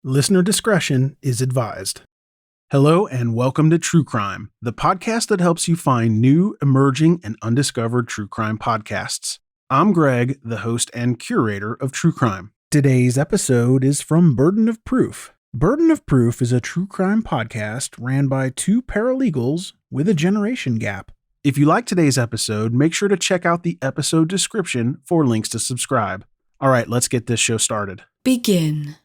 Listener discretion is advised. Hello and welcome to True Crime, the podcast that helps you find new, emerging, and undiscovered true crime podcasts. I'm Greg, the host and curator of True Crime. Today's episode is from Burden of Proof. Burden of Proof is a true crime podcast ran by two paralegals with a generation gap. If you like today's episode, make sure to check out the episode description for links to subscribe. All right, let's get this show started. Begin.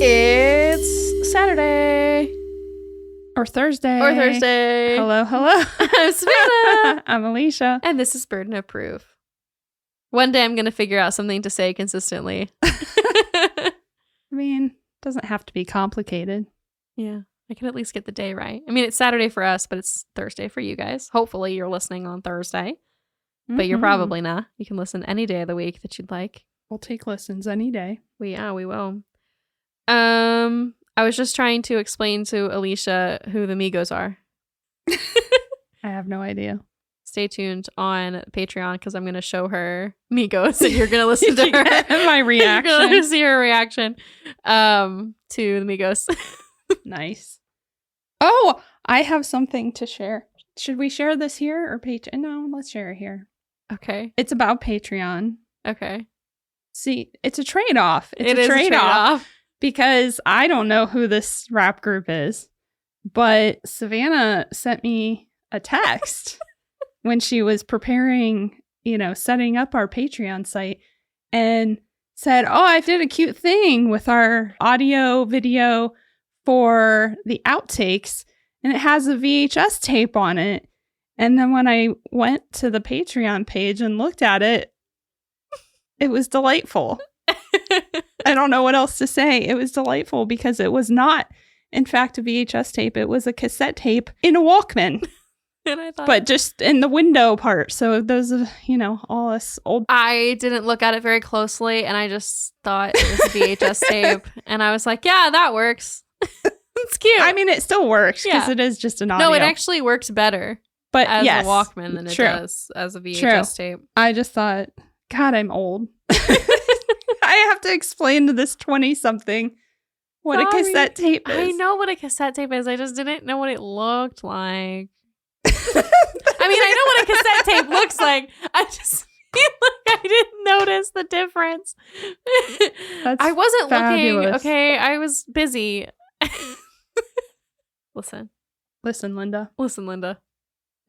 It's Saturday. Or Thursday. Hello. I'm Savannah. I'm Elysia. And this is Burden of Proof. One day I'm going to figure out something to say consistently. I mean, doesn't have to be complicated. Yeah, I can at least get the day right. I mean, it's Saturday for us, but it's Thursday for you guys. Hopefully you're listening on Thursday, but you're probably not. You can listen any day of the week that you'd like. We'll take listens any day. We will. I was just trying to explain to Elysia who the Migos are. I have no idea. Stay tuned on Patreon because I'm going to show her Migos and you're going to listen to her. My reaction. You're going to see her reaction to the Migos. Nice. Oh, I have something to share. Should we share this here or Patreon? No, let's share it here. Okay. It's about Patreon. Okay. See, it's a trade-off. It is a trade-off. Because I don't know who this rap group is, but Savannah sent me a text when she was preparing, setting up our Patreon site and said, oh, I did a cute thing with our audio video for the outtakes and it has a VHS tape on it. And then when I went to the Patreon page and looked at it, it was delightful. I don't know what else to say. It was delightful because it was not, in fact, a VHS tape. It was a cassette tape in a Walkman. And I thought, but just in the window part. So those are, all us old. I didn't look at it very closely and I just thought it was a VHS tape. And I was like, yeah, that works. It's cute. I mean, it still works because it is just an audio. No, it actually works better but as yes, a Walkman than it does as a VHS tape. I just thought, God, I'm old. I have to explain to this 20-something what a cassette tape is. I know what a cassette tape is. I just didn't know what it looked like. I mean, I know what a cassette tape looks like. I just feel like I didn't notice the difference. I wasn't looking. Okay, I was busy. Listen, Linda.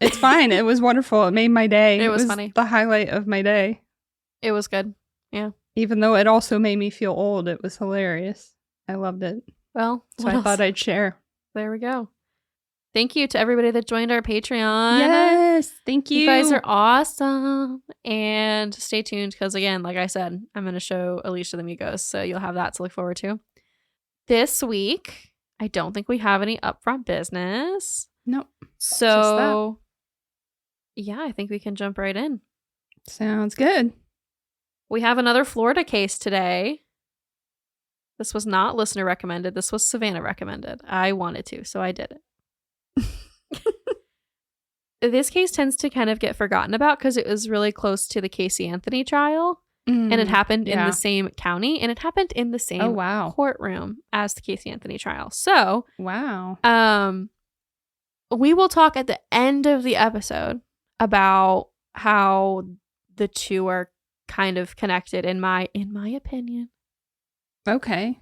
It's fine. It was wonderful. It made my day. It was funny. The highlight of my day. It was good. Yeah. Even though it also made me feel old, it was hilarious. I loved it. Well, so I thought I'd share. There we go. Thank you to everybody that joined our Patreon. Yes, thank you. You guys are awesome. And stay tuned because, again, like I said, I'm going to show Elysia the Migos, so you'll have that to look forward to. This week, I don't think we have any upfront business. Nope. So, yeah, I think we can jump right in. Sounds good. We have another Florida case today. This was not listener recommended. This was Savannah recommended. I wanted to, so I did it. This case tends to kind of get forgotten about because it was really close to the Casey Anthony trial. And it happened in the same county. And it happened in the same courtroom as the Casey Anthony trial. So, we will talk at the end of the episode about how the two are kind of connected in my opinion. Okay.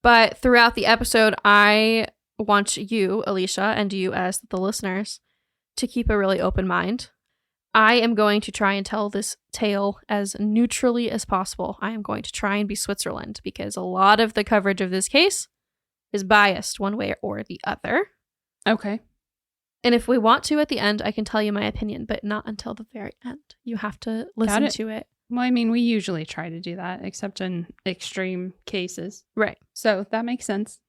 But throughout the episode, I want you, Elysia, and you as the listeners, to keep a really open mind. I am going to try and tell this tale as neutrally as possible. I am going to try and be Switzerland because a lot of the coverage of this case is biased one way or the other. Okay. And if we want to at the end, I can tell you my opinion, but not until the very end. You have to listen to it. Well, I mean, we usually try to do that, except in extreme cases. Right. So that makes sense.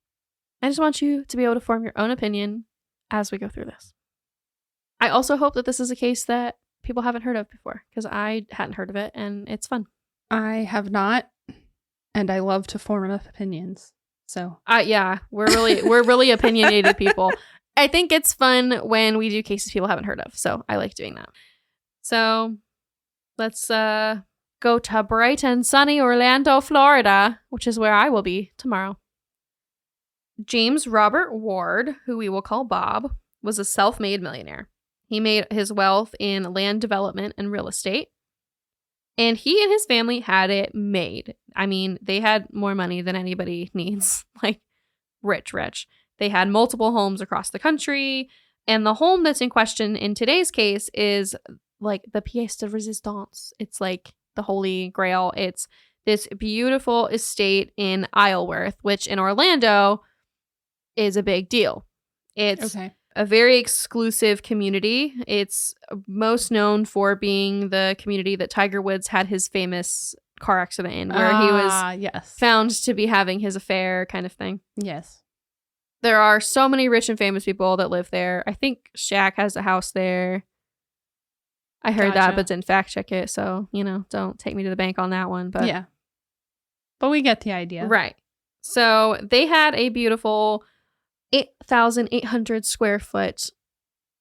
I just want you to be able to form your own opinion as we go through this. I also hope that this is a case that people haven't heard of before, because I hadn't heard of it, and it's fun. I have not, and I love to form opinions. So yeah, we're really opinionated people. I think it's fun when we do cases people haven't heard of. So I like doing that. So let's go to bright and sunny Orlando, Florida, which is where I will be tomorrow. James Robert Ward, who we will call Bob, was a self-made millionaire. He made his wealth in land development and real estate. And he and his family had it made. I mean, they had more money than anybody needs. Like, rich. They had multiple homes across the country. And the home that's in question in today's case is like the pièce de résistance. It's like the Holy Grail. It's this beautiful estate in Isleworth, which in Orlando is a big deal. It's a very exclusive community. It's most known for being the community that Tiger Woods had his famous car accident in, where he was found to be having his affair kind of thing. Yes. There are so many rich and famous people that live there. I think Shaq has a house there. I heard that, but didn't fact check it. So, don't take me to the bank on that one. But yeah. But we get the idea. Right. So they had a beautiful 8,800 square foot.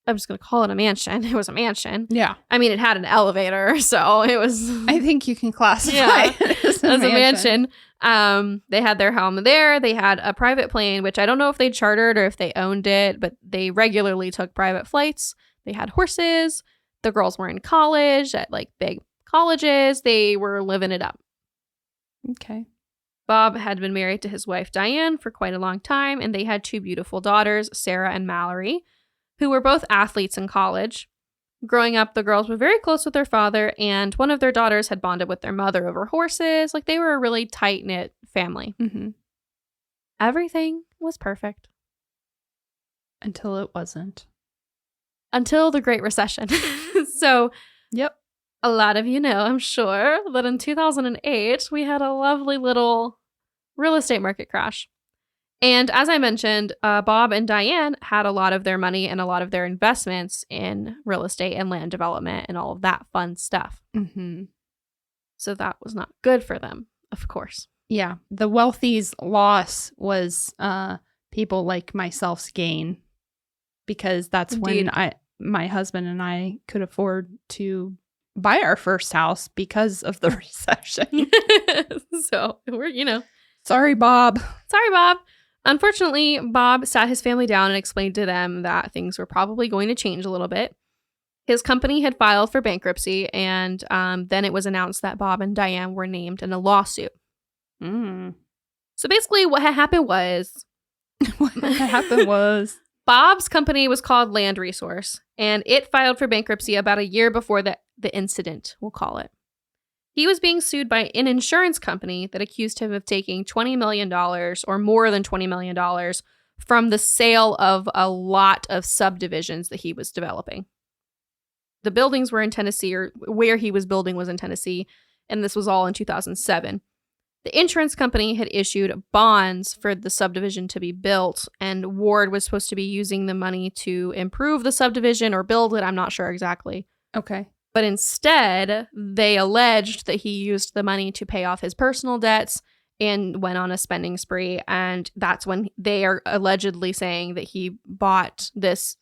I'm just going to call it a mansion. It was a mansion. Yeah. I mean, it had an elevator, so it was. I think you can classify it as a mansion. They had their home there. They had a private plane, which I don't know if they chartered or if they owned it, but they regularly took private flights. They had horses. The girls were in college at like big colleges. They were living it up. Okay. Bob had been married to his wife, Diane, for quite a long time, and they had two beautiful daughters, Sarah and Mallory, who were both athletes in college. Growing up, the girls were very close with their father, and one of their daughters had bonded with their mother over horses. Like, they were a really tight-knit family. Mm-hmm. Everything was perfect. Until it wasn't. Until the Great Recession. So, yep. A lot of you know, I'm sure, that in 2008, we had a lovely little real estate market crash. And as I mentioned, Bob and Diane had a lot of their money and a lot of their investments in real estate and land development and all of that fun stuff. Mm-hmm. So that was not good for them, of course. Yeah. The wealthy's loss was people like myself's gain, because that's Indeed. when my husband and I could afford to buy our first house because of the recession. So we're, Sorry, Bob. Sorry, Bob. Unfortunately, Bob sat his family down and explained to them that things were probably going to change a little bit. His company had filed for bankruptcy, and then it was announced that Bob and Diane were named in a lawsuit. So basically what had happened was... Bob's company was called Land Resource, and it filed for bankruptcy about a year before the incident, we'll call it. He was being sued by an insurance company that accused him of taking $20 million or more than $20 million from the sale of a lot of subdivisions that he was developing. The buildings were in Tennessee, or where he was building was in Tennessee, and this was all in 2007. The insurance company had issued bonds for the subdivision to be built, and Ward was supposed to be using the money to improve the subdivision or build it. I'm not sure exactly. Okay. But instead, they alleged that he used the money to pay off his personal debts and went on a spending spree. And that's when they are allegedly saying that he bought this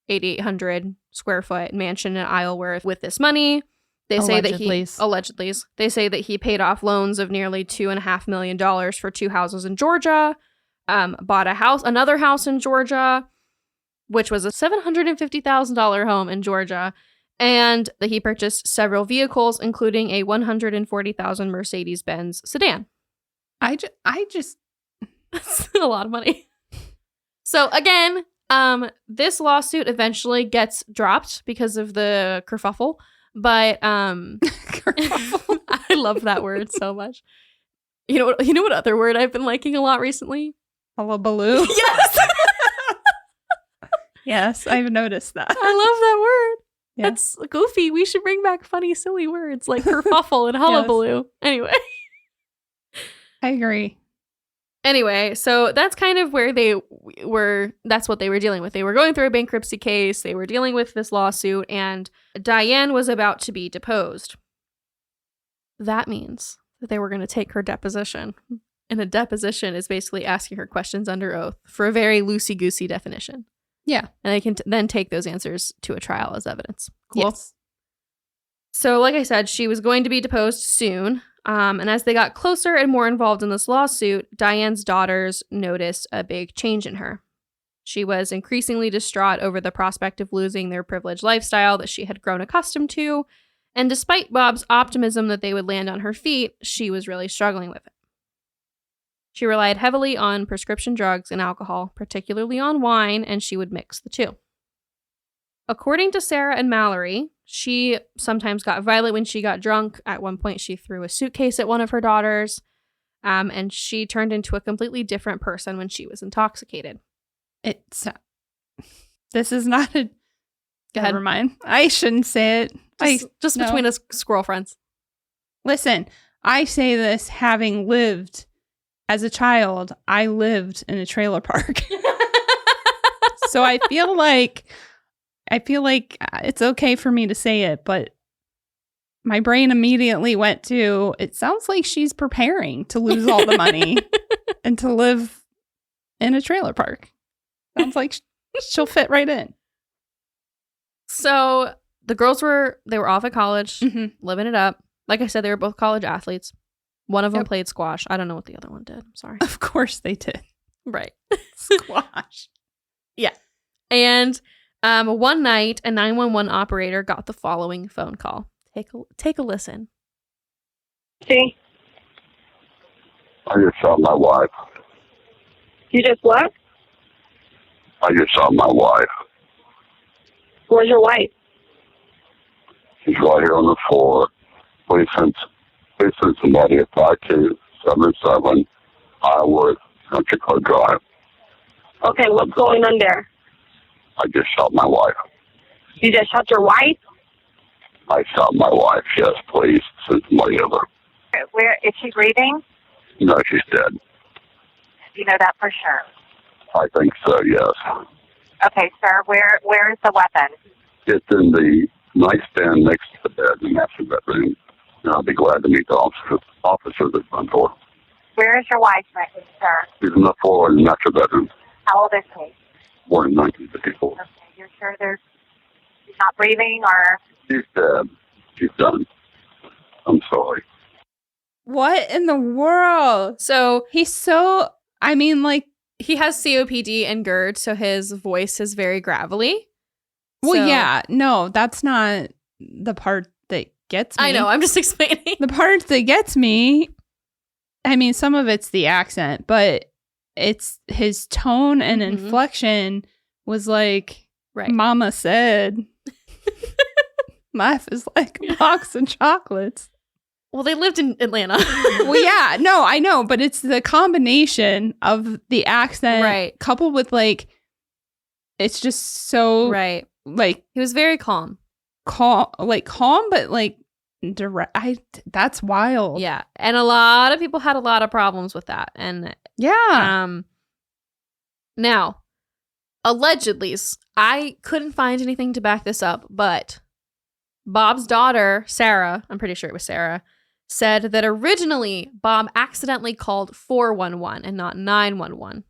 8,800 square foot mansion in Isleworth with this money. They say that they say that he paid off loans of nearly $2.5 million for 2 houses in Georgia, bought another house in Georgia, which was a $750,000 home in Georgia, and that he purchased several vehicles, including a $140,000 Mercedes-Benz sedan. I just That's a lot of money. So again, this lawsuit eventually gets dropped because of the kerfuffle. But I love that word so much. You know what other word I've been liking a lot recently? Hullabaloo. Yes. Yes, I've noticed that. I love that word. Yeah. That's goofy. We should bring back funny, silly words like kerfuffle and hullabaloo. Yes. Anyway. I agree. Anyway, so that's kind of where they were. That's what they were dealing with. They were going through a bankruptcy case. They were dealing with this lawsuit, and Diane was about to be deposed. That means that they were going to take her deposition. in a deposition is basically asking her questions under oath for a very loosey-goosey definition. Yeah. And they can then take those answers to a trial as evidence. Cool. Yes. So like I said, she was going to be deposed soon. And as they got closer and more involved in this lawsuit, Diane's daughters noticed a big change in her. She was increasingly distraught over the prospect of losing their privileged lifestyle that she had grown accustomed to. And despite Bob's optimism that they would land on her feet, she was really struggling with it. She relied heavily on prescription drugs and alcohol, particularly on wine, and she would mix the two. According to Sarah and Mallory, she sometimes got violent when she got drunk. At one point, she threw a suitcase at one of her daughters, and she turned into a completely different person when she was intoxicated. This is not a... Never mind. I shouldn't say it. Just between us squirrel friends. Listen, I say this having lived as a child. I lived in a trailer park. So I feel like it's okay for me to say it, but my brain immediately went to, it sounds like she's preparing to lose all the money and to live in a trailer park. Sounds like she'll fit right in. So the girls were off at college, living it up. Like I said, they were both college athletes. One of them played squash. I don't know what the other one did. I'm sorry. Of course they did. Right. Squash. Yeah. And one night, a 911 operator got the following phone call. Take a listen. See? I just saw my wife. You just what? I just saw my wife. Where's your wife? She's right here on the floor. Please send somebody at 5277 Iowa Country Club Drive. Okay, what's going on there? I just shot my wife. You just shot your wife? I shot my wife. Yes, please send somebody over. Where is she breathing? No, she's dead. You know that for sure. I think so, yes. Okay, sir. Where is the weapon? It's in the nightstand next to the bed in the master bedroom. And I'll be glad to meet the officer at the front door. Where is your wife, sir? She's on the floor in the master bedroom. How old is she? Born in 1954. Okay, you're sure she's not breathing or? She's dead. She's done. I'm sorry. What in the world? So He's so, I mean, like, he has COPD and GERD, so his voice is very gravelly. well, So- yeah, no, that's not the part that gets me. I know, I'm just explaining. The part that gets me, I mean, some of it's the accent, but it's his tone and Mhm. inflection was like, Right. Mama said, life is like a box of chocolates. Well, they lived in Atlanta. Well, yeah, no, I know, but it's the combination of the accent Right. coupled with like, it's just so Right. like He was very calm. calm, but like direct. That's wild. Yeah. And a lot of people had a lot of problems with that. And Yeah. now, allegedly, I couldn't find anything to back this up, but Bob's daughter, Sarah, I'm pretty sure it was Sarah, said that originally Bob accidentally called 411 and not 911.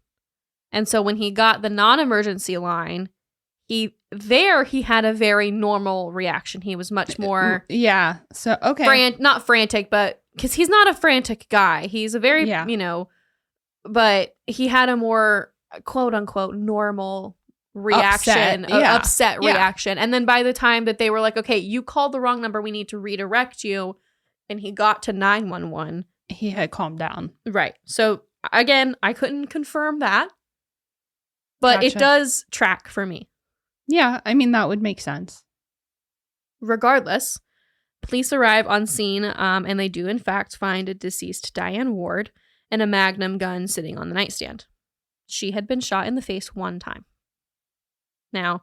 And so when he got the non-emergency line, he had a very normal reaction. He was much more Yeah. So, okay. not frantic, but because he's not a frantic guy. He's a very, Yeah. but he had a more quote unquote normal reaction, upset Yeah. reaction. And then by the time that they were like, okay, you called the wrong number, we need to redirect you. And he got to 911. He had calmed down. Right. So again, I couldn't confirm that, but it Gotcha. does track for me. Yeah. I mean, that would make sense. Regardless, police arrive on scene and they do in fact find a deceased Diane Ward and a Magnum gun sitting on the nightstand. She had been shot in the face one time. Now,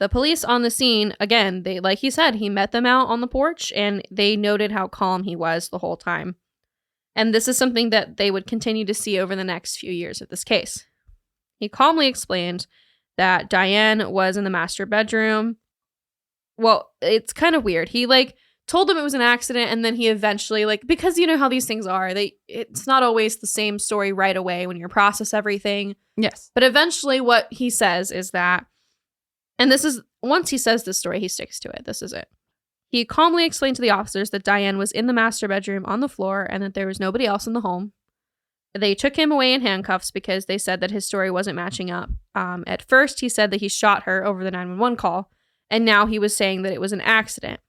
the police on the scene, again, they, like he said, he met them out on the porch and they noted how calm he was the whole time. And this is something that they would continue to see over the next few years of this case. He calmly explained that Diane was in the master bedroom. Well, it's kind of weird. He told him it was an accident, and then he eventually, like, because you know how these things are, it's not always the same story right away when you process everything. Yes. But eventually what he says is that, and this is, once he says this story, he sticks to it. This is it. He calmly explained to the officers that Diane was in the master bedroom on the floor and that there was nobody else in the home. They took him away in handcuffs because they said that his story wasn't matching up. At first, he said that he shot her over the 911 call, and now he was saying that it was an accident.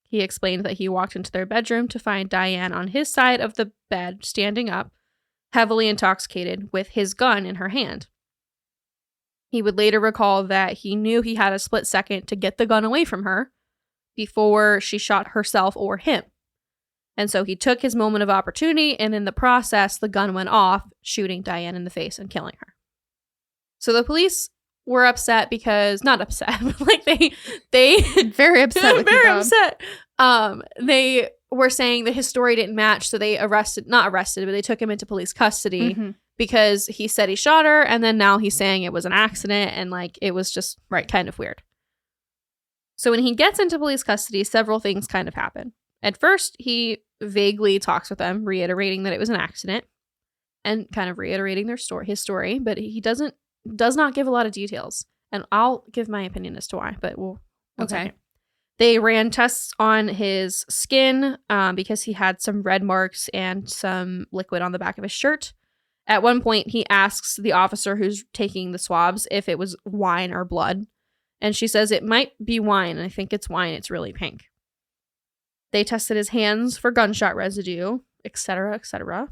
He explained that he walked into their bedroom to find Diane on his side of the bed, standing up, heavily intoxicated, with his gun in her hand. He would later recall that he knew he had a split second to get the gun away from her before she shot herself or him. And so he took his moment of opportunity, and in the process, the gun went off, shooting Diane in the face and killing her. So the police were upset because, not upset, but like they Very upset with you, Bob. upset. They were saying that his story didn't match, so they not arrested, but they took him into police custody because he said he shot her, and then now he's saying it was an accident, and like it was just kind of weird. So when he gets into police custody, several things kind of happen. At first, he vaguely talks with them, reiterating that it was an accident and kind of reiterating his story, but he does not give a lot of details. And I'll give my opinion as to why, but we'll okay. They ran tests on his skin because he had some red marks and some liquid on the back of his shirt. At one point, he asks the officer who's taking the swabs if it was wine or blood. And she says it might be wine. And I think it's wine. It's really pink. They tested his hands for gunshot residue, etc., etc.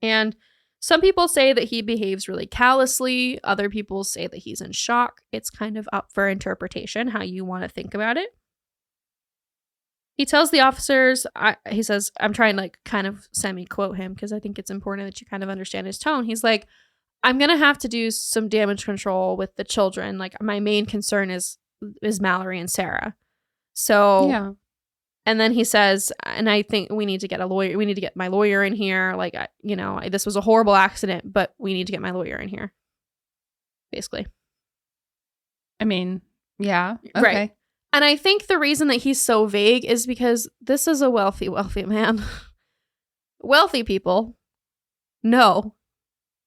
And some people say that he behaves really callously. Other people say that he's in shock. It's kind of up for interpretation, how you want to think about it. He tells the officers, he says, I'm trying to like kind of semi-quote him because I think it's important that you kind of understand his tone. He's like, I'm going to have to do some damage control with the children. Like my main concern is Mallory and Sarah. So, yeah. And then he says, and I think we need to get a lawyer. We need to get my lawyer in here. Like, this was a horrible accident, but we need to get my lawyer in here. Basically. I mean, yeah. Okay. Right. And I think the reason that he's so vague is because this is a wealthy man. Wealthy people know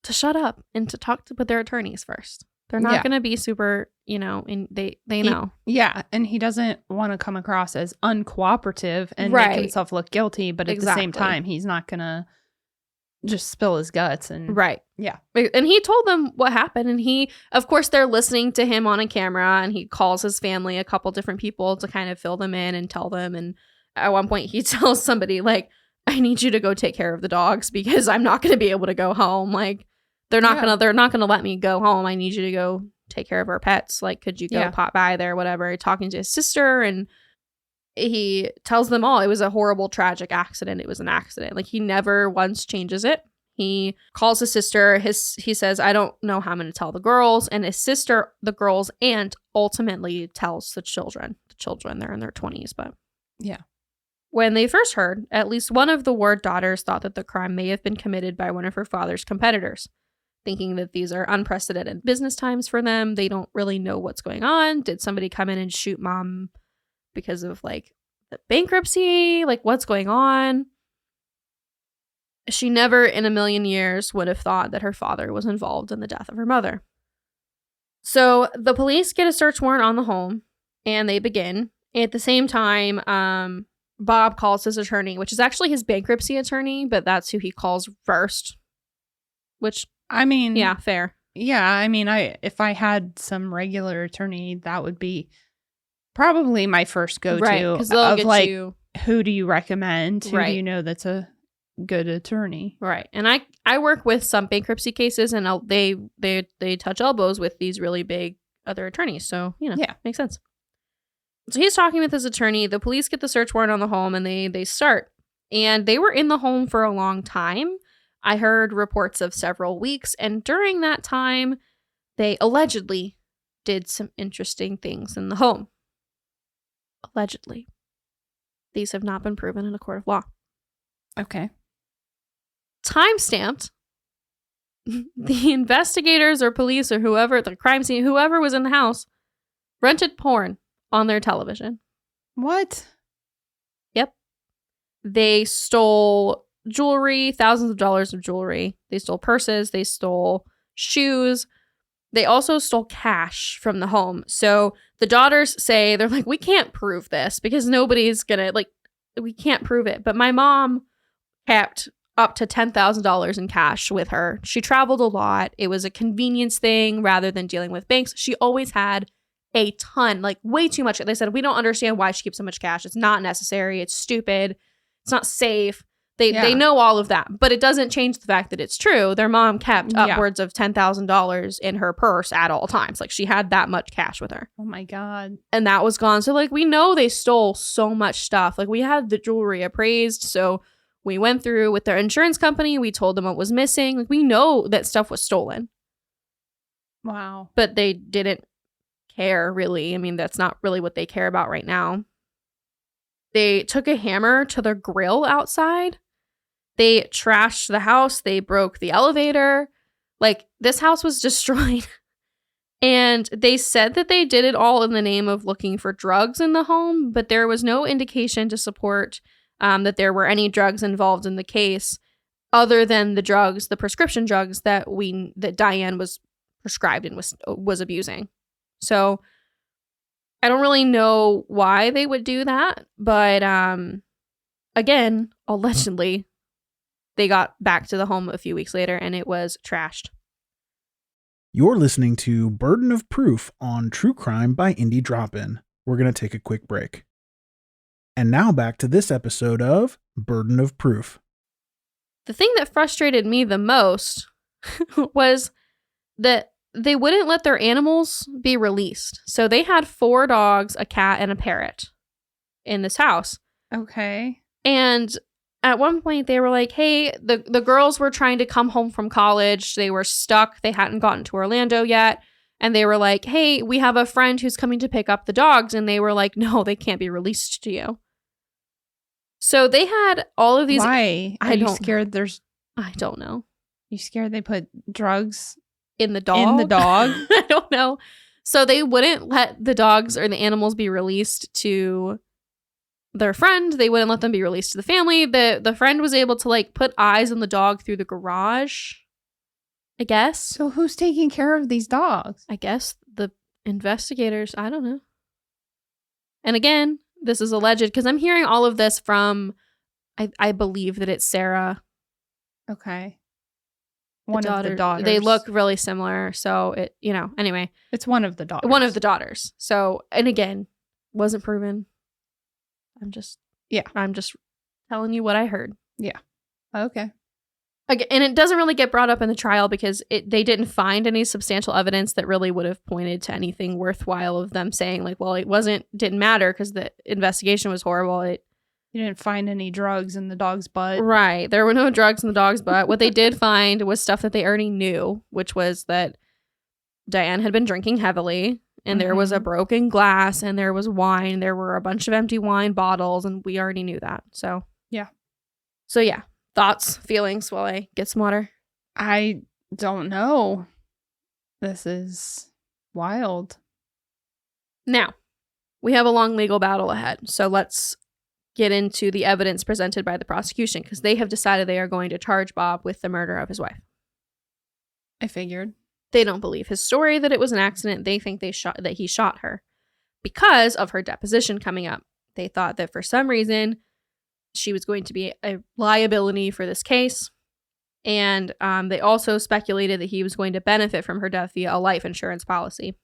to shut up and to talk with their attorneys first. They're not going to be super, and they know. Yeah. And he doesn't want to come across as uncooperative and make himself look guilty. But at the same time, he's not going to just spill his guts. And yeah. And he told them what happened. And of course, they're listening to him on a camera. And he calls his family, a couple different people to kind of fill them in and tell them. And at one point, he tells somebody, like, I need you to go take care of the dogs because I'm not going to be able to go home. Like, they're not gonna let me go home. I need you to go take care of our pets. Like, could you go pop by there, whatever, talking to his sister. And he tells them all it was a horrible, tragic accident. It was an accident. Like, he never once changes it. He calls his sister. He says, I don't know how I'm going to tell the girls. And his sister, the girl's aunt, ultimately tells the children. The children, they're in their 20s, but yeah. When they first heard, at least one of the Ward daughters thought that the crime may have been committed by one of her father's competitors, thinking that these are unprecedented business times for them. They don't really know what's going on. Did somebody come in and shoot mom because of like the bankruptcy? Like, what's going on? She never in a million years would have thought that her father was involved in the death of her mother. So the police get a search warrant on the home and they begin. At the same time, Bob calls his attorney, which is actually his bankruptcy attorney, but that's who he calls first. Which, I mean, yeah, fair. Yeah, I mean, if I had some regular attorney, that would be probably my first go-to. Right, because they'll get like, you. Who do you recommend? Who do you know that's a good attorney? Right, and I work with some bankruptcy cases, and they touch elbows with these really big other attorneys. So makes sense. So he's talking with his attorney. The police get the search warrant on the home, and they start. And they were in the home for a long time. I heard reports of several weeks, and during that time, they allegedly did some interesting things in the home. Allegedly. These have not been proven in a court of law. Okay. Time-stamped, the investigators or police or whoever, the crime scene, whoever was in the house, rented porn on their television. What? They stole jewelry, thousands of dollars of jewelry. They stole purses. They stole shoes. They also stole cash from the home. So the daughters say, they're like, we can't prove this because nobody's gonna, like, we can't prove it. But my mom kept up to $10,000 in cash with her. She traveled a lot. It was a convenience thing rather than dealing with banks. She always had a ton, like way too much. They said, we don't understand why she keeps so much cash. It's not necessary. It's stupid. It's not safe. They know all of that, but it doesn't change the fact that it's true. Their mom kept upwards of $10,000 in her purse at all times. Like she had that much cash with her. Oh my God. And that was gone. So like we know they stole so much stuff. Like we had the jewelry appraised. So we went through with their insurance company. We told them what was missing. Like we know that stuff was stolen. Wow. But they didn't care really. I mean, that's not really what they care about right now. They took a hammer to their grill outside. They trashed the house. They broke the elevator. Like, this house was destroyed. And they said that they did it all in the name of looking for drugs in the home, but there was no indication to support that there were any drugs involved in the case other than the drugs, the prescription drugs that Diane was prescribed and was abusing. So I don't really know why they would do that, but again, allegedly, they got back to the home a few weeks later and it was trashed. You're listening to Burden of Proof on True Crime by Indie Drop-In. We're going to take a quick break. And now back to this episode of Burden of Proof. The thing that frustrated me the most was that they wouldn't let their animals be released. So they had 4 dogs, a cat, and a parrot in this house. Okay. And at one point they were like, hey, the girls were trying to come home from college. They were stuck. They hadn't gotten to Orlando yet. And they were like, hey, we have a friend who's coming to pick up the dogs. And they were like, no, they can't be released to you. So they had all of these. Why? Are you scared I don't know. You scared they put drugs in the dog? I don't know. So they wouldn't let the dogs or the animals be released to their friend. They wouldn't let them be released to the family. The friend was able to like put eyes on the dog through the garage, I guess. So who's taking care of these dogs? I guess the investigators. I don't know. And again, this is alleged because I'm hearing all of this from, I believe that it's Sarah. Okay. One of the daughters. They look really similar. So it, anyway. It's one of the daughters. One of the daughters. So, and again, wasn't proven. I'm just telling you what I heard. Yeah. Okay. And it doesn't really get brought up in the trial because they didn't find any substantial evidence that really would have pointed to anything worthwhile of them saying like, well, didn't matter because the investigation was horrible. You didn't find any drugs in the dog's butt. Right. There were no drugs in the dog's butt. What they did find was stuff that they already knew, which was that Diane had been drinking heavily and there was a broken glass and there was wine. There were a bunch of empty wine bottles and we already knew that. So, yeah. Thoughts, feelings while I get some water? I don't know. This is wild. Now, we have a long legal battle ahead. So let's get into the evidence presented by the prosecution because they have decided they are going to charge Bob with the murder of his wife. I figured. They don't believe his story that it was an accident. They think that he shot her because of her deposition coming up. They thought that for some reason she was going to be a liability for this case. And they also speculated that he was going to benefit from her death via a life insurance policy.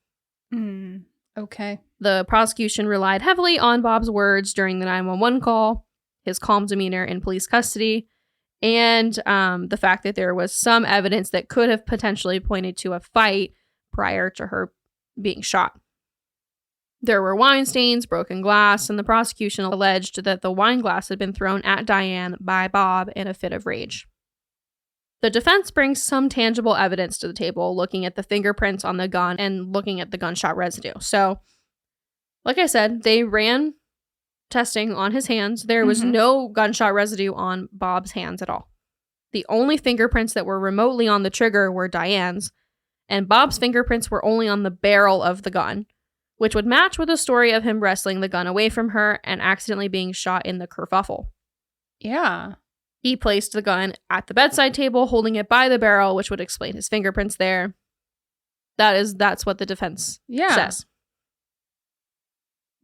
Okay. The prosecution relied heavily on Bob's words during the 911 call, his calm demeanor in police custody, and the fact that there was some evidence that could have potentially pointed to a fight prior to her being shot. There were wine stains, broken glass, and the prosecution alleged that the wine glass had been thrown at Diane by Bob in a fit of rage. The defense brings some tangible evidence to the table, looking at the fingerprints on the gun and looking at the gunshot residue. So, like I said, they ran testing on his hands. There was no gunshot residue on Bob's hands at all. The only fingerprints that were remotely on the trigger were Diane's, and Bob's fingerprints were only on the barrel of the gun, which would match with the story of him wrestling the gun away from her and accidentally being shot in the kerfuffle. Yeah. He placed the gun at the bedside table, holding it by the barrel, which would explain his fingerprints there. That's what the defense says.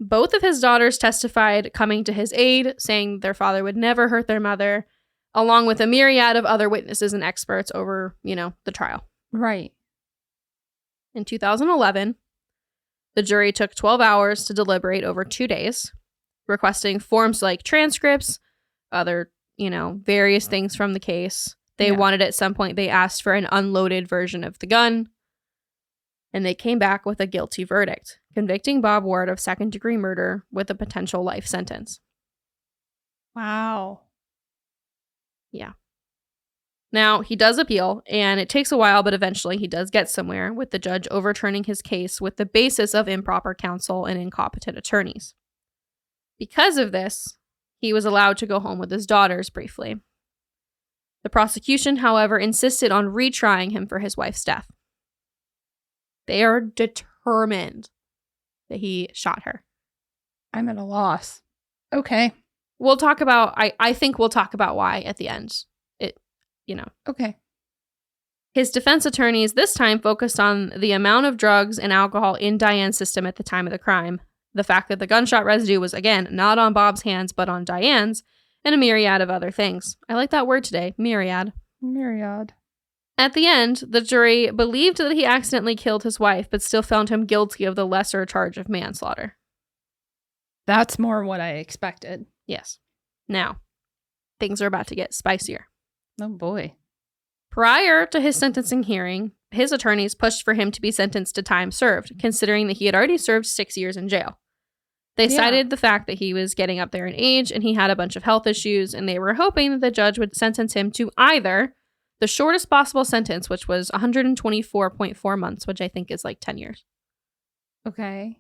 Both of his daughters testified, coming to his aid, saying their father would never hurt their mother, along with a myriad of other witnesses and experts over, the trial. Right. In 2011, the jury took 12 hours to deliberate over 2 days, requesting forms like transcripts, other, various things from the case. They wanted at some point, they asked for an unloaded version of the gun, and they came back with a guilty verdict, convicting Bob Ward of second-degree murder with a potential life sentence. Wow. Yeah. Now, he does appeal, and it takes a while, but eventually he does get somewhere, with the judge overturning his case with the basis of improper counsel and incompetent attorneys. Because of this, he was allowed to go home with his daughters briefly. The prosecution, however, insisted on retrying him for his wife's death. They are determined that he shot her. I'm at a loss. Okay. We'll talk about, I think we'll talk about why at the end. Okay. His defense attorneys this time focused on the amount of drugs and alcohol in Diane's system at the time of the crime, the fact that the gunshot residue was, again, not on Bob's hands, but on Diane's, and a myriad of other things. I like that word today, myriad. Myriad. At the end, the jury believed that he accidentally killed his wife, but still found him guilty of the lesser charge of manslaughter. That's more what I expected. Yes. Now, things are about to get spicier. Oh, boy. Prior to his sentencing hearing, his attorneys pushed for him to be sentenced to time served, considering that he had already served 6 years in jail. They cited the fact that he was getting up there in age and he had a bunch of health issues, and they were hoping that the judge would sentence him to either the shortest possible sentence, which was 124.4 months, which I think is like 10 years. Okay.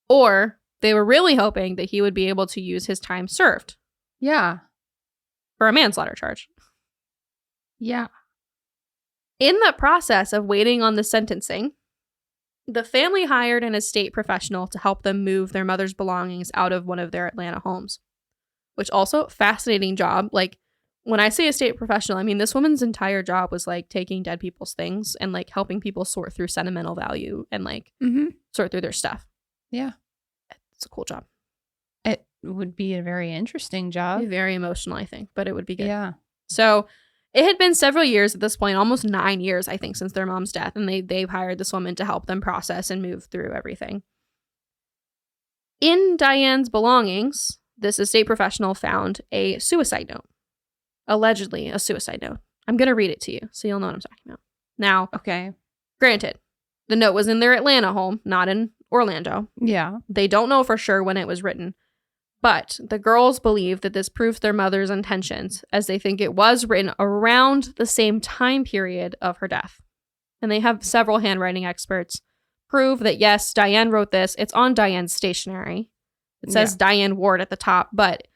Or they were really hoping that he would be able to use his time served. Yeah. For a manslaughter charge. Yeah. In the process of waiting on the sentencing, the family hired an estate professional to help them move their mother's belongings out of one of their Atlanta homes. Which also, fascinating job. Like, when I say estate professional, I mean this woman's entire job was like taking dead people's things and like helping people sort through sentimental value and like sort through their stuff. Yeah. It's a cool job. It would be a very interesting job. Very emotional, I think, but it would be good. Yeah. So it had been several years at this point, almost 9 years, I think, since their mom's death. And they've hired this woman to help them process and move through everything. In Diane's belongings, this estate professional found a suicide note. Allegedly a suicide note. I'm going to read it to you so you'll know what I'm talking about. Now, Okay. Granted, the note was in their Atlanta home, not in Orlando. Yeah. They don't know for sure when it was written. But the girls believe that this proves their mother's intentions, as they think it was written around the same time period of her death. And they have several handwriting experts prove that, yes, Diane wrote this. It's on Diane's stationery. It says Diane Ward at the top, but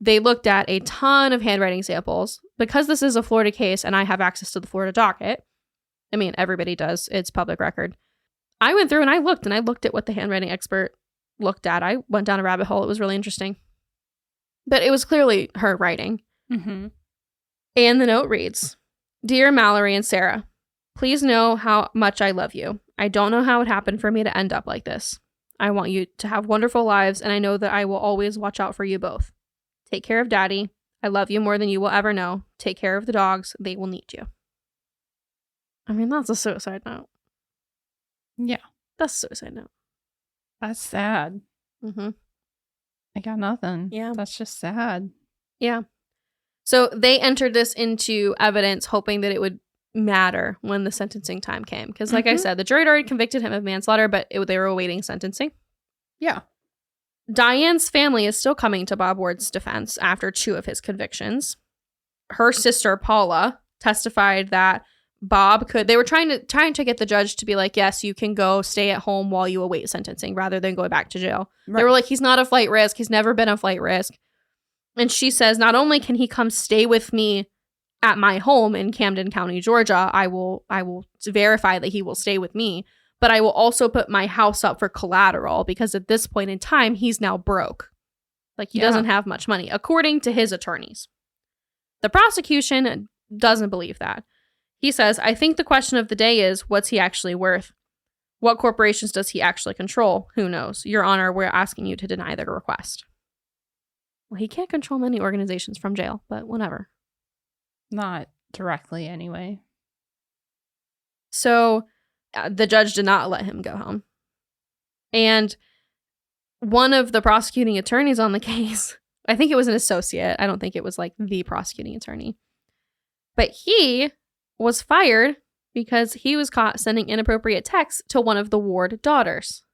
they looked at a ton of handwriting samples. Because this is a Florida case and I have access to the Florida docket, I mean, everybody does. It's public record. I went through and I looked at what the handwriting expert looked at. I went down a rabbit hole. It was really interesting. But it was clearly her writing. Mm-hmm. And the note reads, "Dear Mallory and Sarah, please know how much I love you. I don't know how it happened for me to end up like this. I want you to have wonderful lives, and I know that I will always watch out for you both. Take care of Daddy. I love you more than you will ever know. Take care of the dogs. They will need you." I mean, that's a suicide note. Yeah. That's a suicide note. That's sad. Mm-hmm. I got nothing. Yeah. That's just sad. Yeah. So they entered this into evidence hoping that it would matter when the sentencing time came. Because like I said, the jury had already convicted him of manslaughter, but they were awaiting sentencing. Yeah. Diane's family is still coming to Bob Ward's defense after 2 of his convictions. Her sister, Paula, testified that Bob they were trying to get the judge to be like, yes, you can go stay at home while you await sentencing rather than going back to jail. Right. They were like, he's not a flight risk. He's never been a flight risk. And she says, not only can he come stay with me at my home in Camden County, Georgia, I will verify that he will stay with me, but I will also put my house up for collateral because at this point in time, he's now broke. Like, he doesn't have much money, according to his attorneys. The prosecution doesn't believe that. He says, I think the question of the day is, what's he actually worth? What corporations does he actually control? Who knows? Your Honor, we're asking you to deny the request. Well, he can't control many organizations from jail, but whatever. Not directly, anyway. So the judge did not let him go home. And one of the prosecuting attorneys on the case, I think it was an associate. I don't think it was like the prosecuting attorney. But he was fired because he was caught sending inappropriate texts to one of the Ward daughters.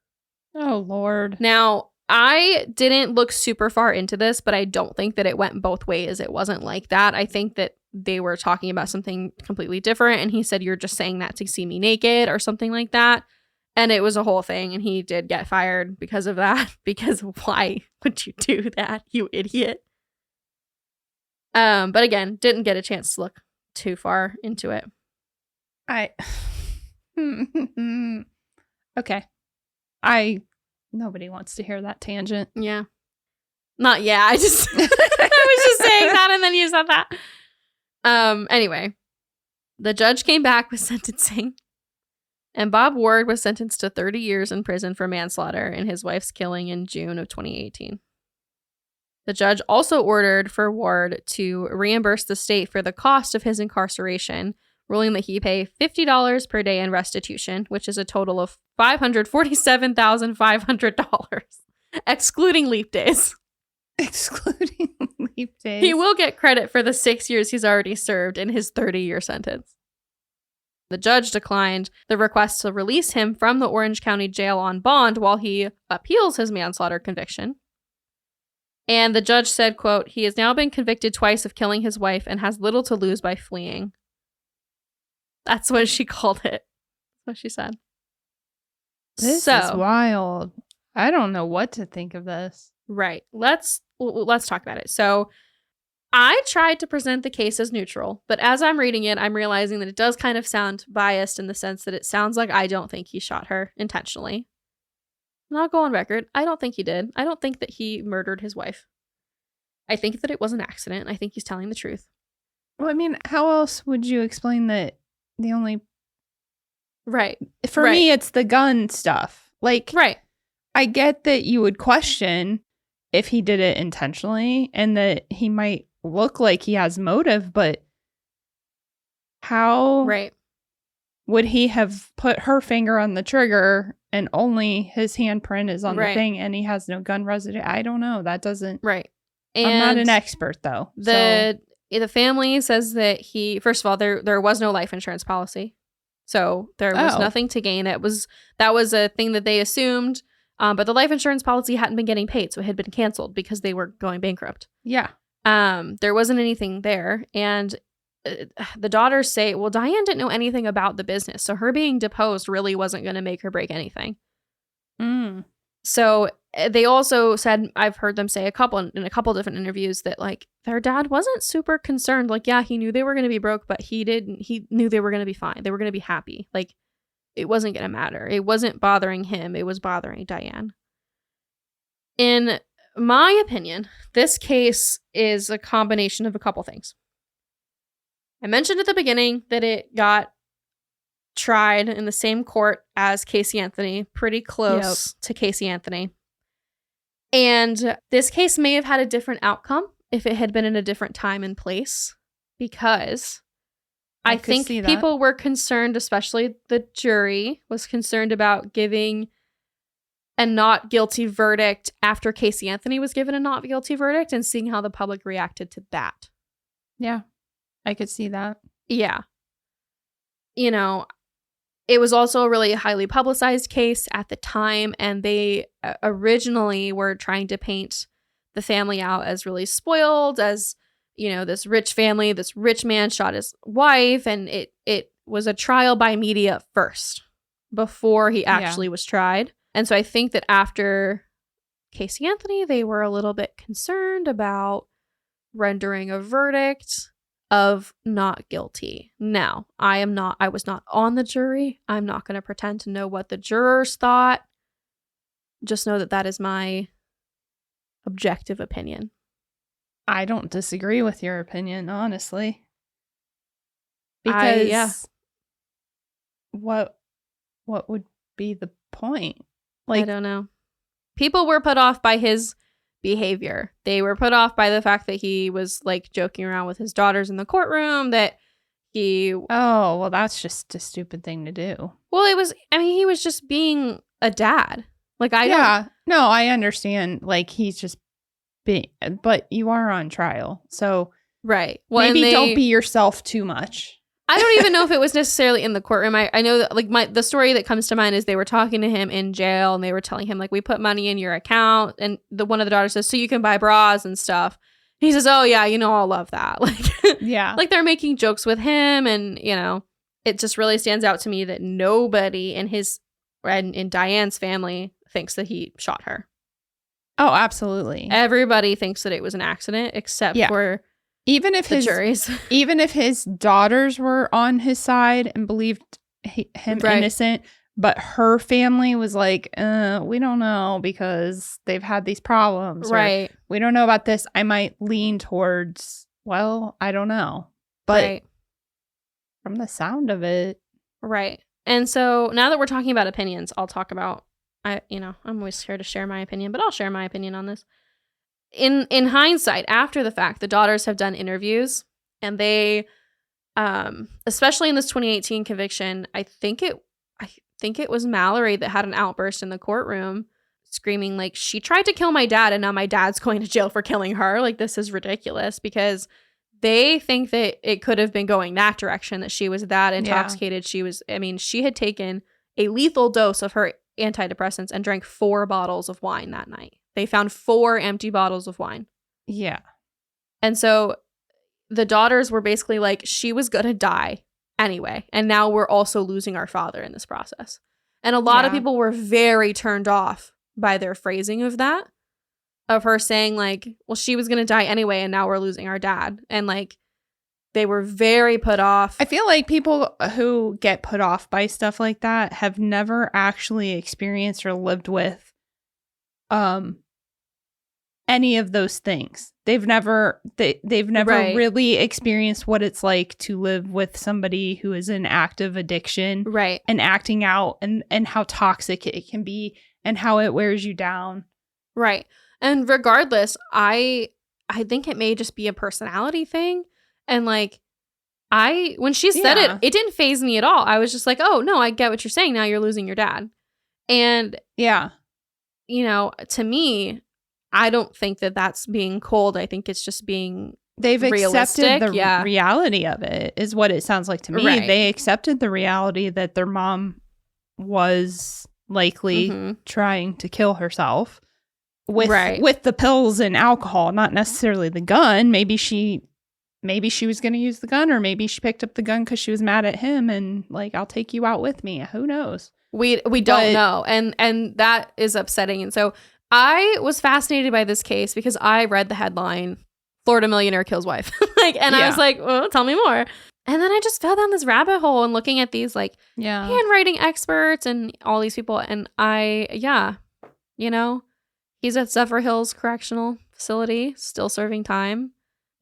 Oh, Lord. Now, I didn't look super far into this, but I don't think that it went both ways. It wasn't like that. I think that they were talking about something completely different, and he said, you're just saying that to see me naked or something like that. And it was a whole thing, and he did get fired because of that. Because why would you do that, you idiot? But again, didn't get a chance to look too far into it. Okay. Nobody wants to hear that tangent. Yeah. Not yeah. I was just saying that, and then you said that. Anyway, the judge came back with sentencing, and Bob Ward was sentenced to 30 years in prison for manslaughter in his wife's killing in June of 2018. The judge also ordered for Ward to reimburse the state for the cost of his incarceration, ruling that he pay $50 per day in restitution, which is a total of $547,500, excluding leap days. Excluding leap days. He will get credit for the 6 years he's already served in his 30-year sentence. The judge declined the request to release him from the Orange County Jail on bond while he appeals his manslaughter conviction. And the judge said, quote, he has now been convicted twice of killing his wife and has little to lose by fleeing. That's what she called it. That's what she said. This is wild. I don't know what to think of this. Right. Let's talk about it. So I tried to present the case as neutral, but as I'm reading it, I'm realizing that it does kind of sound biased in the sense that it sounds like I don't think he shot her intentionally. And I'll go on record. I don't think he did. I don't think that he murdered his wife. I think that it was an accident. I think he's telling the truth. Well, I mean, how else would you explain that the only... Right. For me, it's the gun stuff. Like, right. I get that you would question if he did it intentionally and that he might look like he has motive, but how would he have put her finger on the trigger and only his handprint is on the thing and he has no gun residue? I don't know. That doesn't... Right. And I'm not an expert, though. The family says that first of all, there was no life insurance policy. So there was nothing to gain. That was a thing that they assumed. But the life insurance policy hadn't been getting paid, so it had been canceled because they were going bankrupt. Yeah. There wasn't anything there. And the daughters say, well, Diane didn't know anything about the business, so her being deposed really wasn't going to make or break anything. So they also said, I've heard them say in a couple different interviews that like their dad wasn't super concerned. Like, yeah, he knew they were going to be broke, but he knew they were going to be fine. They were going to be happy. Like, it wasn't going to matter. It wasn't bothering him. It was bothering Diane. In my opinion, this case is a combination of a couple things. I mentioned at the beginning that it got tried in the same court as Casey Anthony, pretty close to Casey Anthony. And this case may have had a different outcome if it had been in a different time and place, because I think people were concerned, especially the jury was concerned about giving a not guilty verdict after Casey Anthony was given a not guilty verdict and seeing how the public reacted to that. Yeah, I could see that. Yeah. You know, it was also a really highly publicized case at the time, and they originally were trying to paint the family out as really spoiled, as, you know, this rich family, this rich man shot his wife, and it was a trial by media first before he actually was tried. And so I think that after Casey Anthony, they were a little bit concerned about rendering a verdict of not guilty. Now, I was not on the jury. I'm not going to pretend to know what the jurors thought. Just know that is my objective opinion. I don't disagree with your opinion, honestly. Because yeah. what would be the point? I don't know. People were put off by his behavior. They were put off by the fact that he was like joking around with his daughters in the courtroom, that he... Oh, well, that's just a stupid thing to do. Well, he was just being a dad. Like, No, I understand. Like, he's just being... But you are on trial, so... Right. Well, maybe don't be yourself too much. I don't even know if it was necessarily in the courtroom. I know that like the story that comes to mind is they were talking to him in jail and they were telling him like, we put money in your account, and one of the daughters says, so you can buy bras and stuff. He says, oh yeah, I'll love that. Like, yeah, like they're making jokes with him, and it just really stands out to me that nobody in Diane's family thinks that he shot her. Oh, absolutely. Everybody thinks that it was an accident, except for even if the juries. Even if his daughters were on his side and believed him innocent, but her family was like, we don't know because they've had these problems. Right. We don't know about this. I might lean towards, well, I don't know. But from the sound of it. Right. And so now that we're talking about opinions, I'll talk about, I'm always scared to share my opinion, but I'll share my opinion on this. In hindsight, after the fact, the daughters have done interviews, and they, especially in this 2018 conviction, I think it was Mallory that had an outburst in the courtroom, screaming like, she tried to kill my dad, and now my dad's going to jail for killing her. Like, this is ridiculous, because they think that it could have been going that direction, that she was that intoxicated. Yeah. She had taken a lethal dose of her antidepressants and drank 4 bottles of wine that night. They found 4 empty bottles of wine. Yeah. And so the daughters were basically like, she was going to die anyway. And now we're also losing our father in this process. And a lot of people were very turned off by their phrasing of that, of her saying like, well, she was going to die anyway, and now we're losing our dad. And like, they were very put off. I feel like people who get put off by stuff like that have never actually experienced or lived with any of those things. They've never really experienced what it's like to live with somebody who is in active addiction, right, and acting out, and how toxic it can be and how it wears you down. Right. And regardless, I think it may just be a personality thing. And like, when she said it didn't faze me at all. I was just like, oh no, I get what you're saying. Now you're losing your dad. And to me, I don't think that that's being cold. I think it's just being they've realistic. Accepted the reality of it, is what it sounds like to me. Right. They accepted the reality that their mom was likely trying to kill herself with the pills and alcohol, not necessarily the gun. Maybe she was going to use the gun, or maybe she picked up the gun because she was mad at him and like, I'll take you out with me. Who knows? We don't know. And that is upsetting. And so I was fascinated by this case because I read the headline, Florida millionaire kills wife. I was like, well, tell me more. And then I just fell down this rabbit hole and looking at these like handwriting experts and all these people. And he's at Zephyr Hills Correctional Facility, still serving time.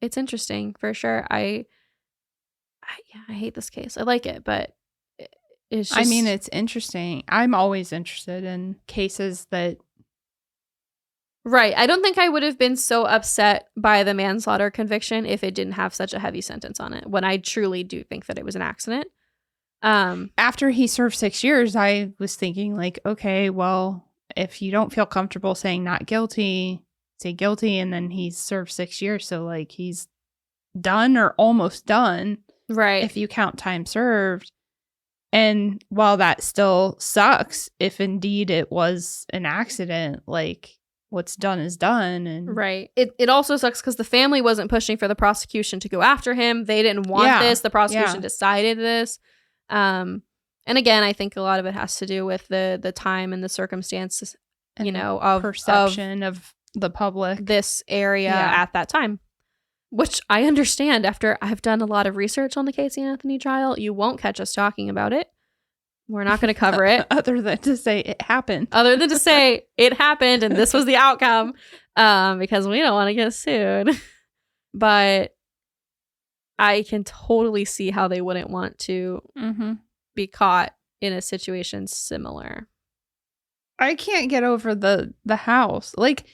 It's interesting for sure. I hate this case. I like it, but it's just... it's interesting. I'm always interested in cases that... Right. I don't think I would have been so upset by the manslaughter conviction if it didn't have such a heavy sentence on it, when I truly do think that it was an accident. After he served 6 years, I was thinking like, okay, well, if you don't feel comfortable saying not guilty, say guilty, and then he's served 6 years. So like he's done or almost done. Right. If you count time served. And while that still sucks, if indeed it was an accident, like what's done is done. And right. It also sucks because the family wasn't pushing for the prosecution to go after him. They didn't want this. The prosecution decided this. And again, I think a lot of it has to do with the time and the circumstances, and of perception of the public, this area at that time, which I understand. After I've done a lot of research on the Casey Anthony trial, you won't catch us talking about it. We're not going to cover it. Other than to say it happened. And this was the outcome. because we don't want to get sued. But I can totally see how they wouldn't want to be caught in a situation similar. I can't get over the house. Like,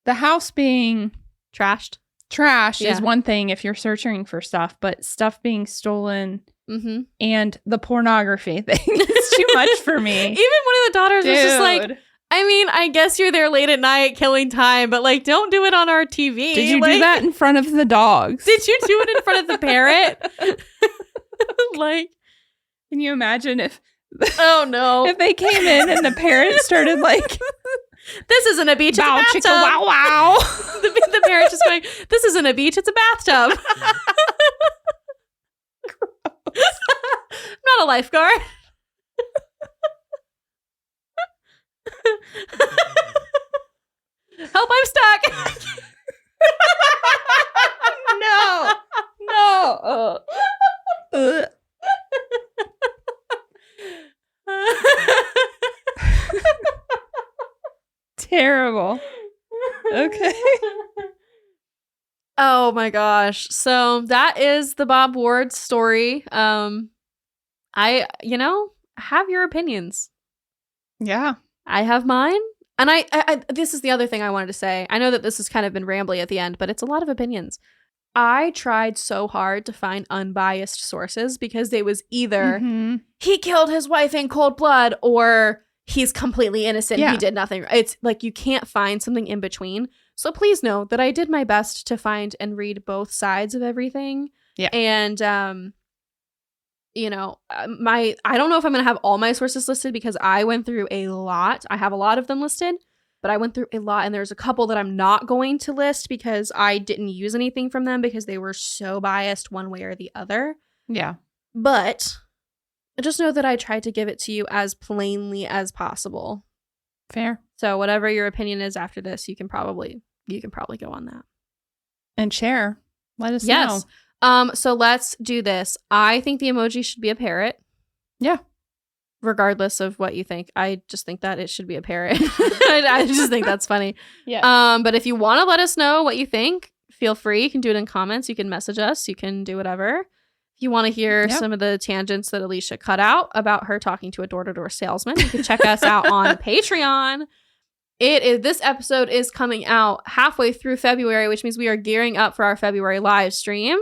the house being Trashed. is one thing if you're searching for stuff, but stuff being stolen and the pornography thing is too much for me. Even one of the daughters was just like, I mean, I guess you're there late at night killing time, but like, don't do it on our TV. Did you do that in front of the dogs? Did you do it in front of the parrot? Like, can you imagine if oh no, if they came in and the parrot started like, this isn't a beach, bow, it's a chicka, bathtub. wow, wow. The parrot just going, this isn't a beach, it's a bathtub. I'm not a lifeguard. Help, I'm stuck. No. Terrible. Okay. Oh my gosh. So that is the Bob Ward story. I have your opinions. Yeah. I have mine. And I this is the other thing I wanted to say. I know that this has kind of been rambly at the end, but it's a lot of opinions. I tried so hard to find unbiased sources because it was either he killed his wife in cold blood or he's completely innocent. Yeah. He did nothing. It's like you can't find something in between. So please know that I did my best to find and read both sides of everything. Yeah. And I don't know if I'm going to have all my sources listed because I went through a lot. I have a lot of them listed, but I went through a lot and there's a couple that I'm not going to list because I didn't use anything from them because they were so biased one way or the other. Yeah. But just know that I tried to give it to you as plainly as possible. Fair. So whatever your opinion is after this, you can probably go on that. And share. Let us know. So let's do this. I think the emoji should be a parrot. Yeah. Regardless of what you think. I just think that it should be a parrot. I just think that's funny. Yeah. But if you want to let us know what you think, feel free. You can do it in comments. You can message us. You can do whatever. If you want to hear some of the tangents that Elysia cut out about her talking to a door-to-door salesman, you can check us out on Patreon. This episode is coming out halfway through February, which means we are gearing up for our February live stream.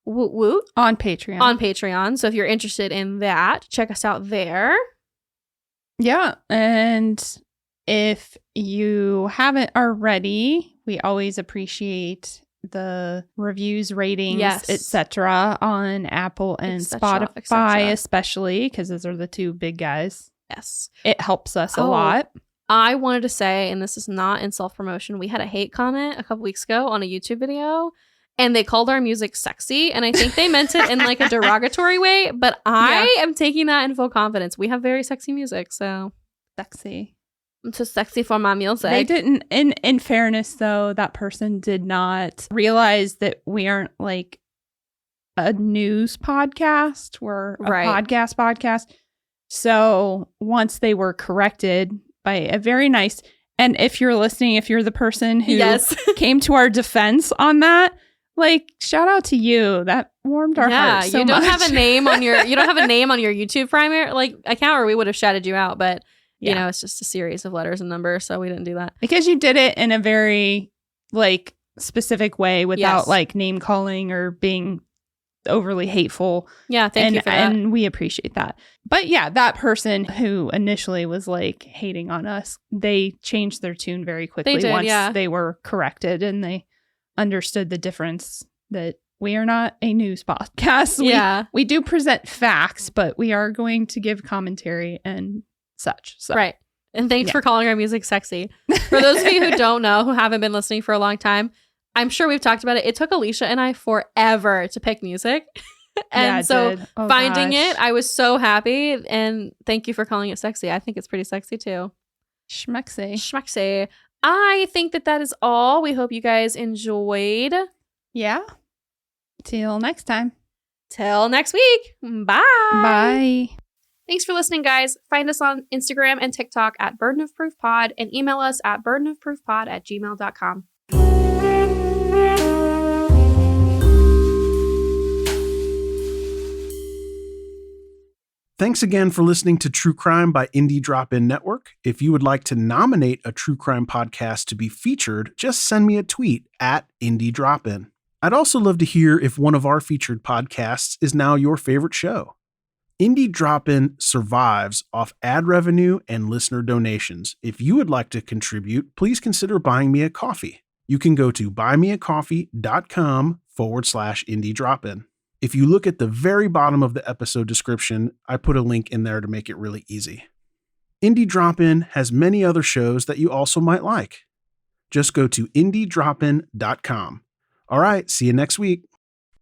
Woot woot. On Patreon. On Patreon. So if you're interested in that, check us out there. Yeah. And if you haven't already, we always appreciate the reviews, ratings, etc. on Apple and Spotify, especially because those are the two big guys. Yes. It helps us a lot. I wanted to say, and this is not in self-promotion, we had a hate comment a couple weeks ago on a YouTube video, and they called our music sexy, and I think they meant it in like a derogatory way, but I am taking that in full confidence. We have very sexy music, so. Sexy. I'm too sexy for my music. They didn't, in fairness though, that person did not realize that we aren't like a news podcast. We're a podcast. So once they were corrected by a very nice, and if you're listening, if you're the person who came to our defense on that, like, shout out to you. That warmed our hearts so you don't much. have a name on your YouTube primary account, or we would have shouted you out, but you know, it's just a series of letters and numbers, so we didn't do that. Because you did it in a very like specific way without like name calling or being overly hateful. Yeah, thank you for that. And we appreciate that. But yeah, that person who initially was like hating on us, they changed their tune very quickly once they were corrected and they understood the difference that we are not a news podcast. We do present facts, but we are going to give commentary and such. So. Right. And thanks for calling our music sexy. For those of you who don't know, who haven't been listening for a long time, I'm sure we've talked about it. It took Elysia and I forever to pick music. And finding it, I was so happy. And thank you for calling it sexy. I think it's pretty sexy too. Schmuxy. I think that is all. We hope you guys enjoyed. Yeah. Till next time. Till next week. Bye. Bye. Thanks for listening, guys. Find us on Instagram and TikTok at Burden of Proof Pod and email us at burdenofproofpod@gmail.com. Thanks again for listening to True Crime by Indie Drop-In Network. If you would like to nominate a true crime podcast to be featured, just send me a tweet at Indie Drop-In. I'd also love to hear if one of our featured podcasts is now your favorite show. Indie Drop-In survives off ad revenue and listener donations. If you would like to contribute, please consider buying me a coffee. You can go to buymeacoffee.com/Indie Drop-In. If you look at the very bottom of the episode description, I put a link in there to make it really easy. Indie Drop-In has many other shows that you also might like. Just go to indiedropin.com. All right, see you next week.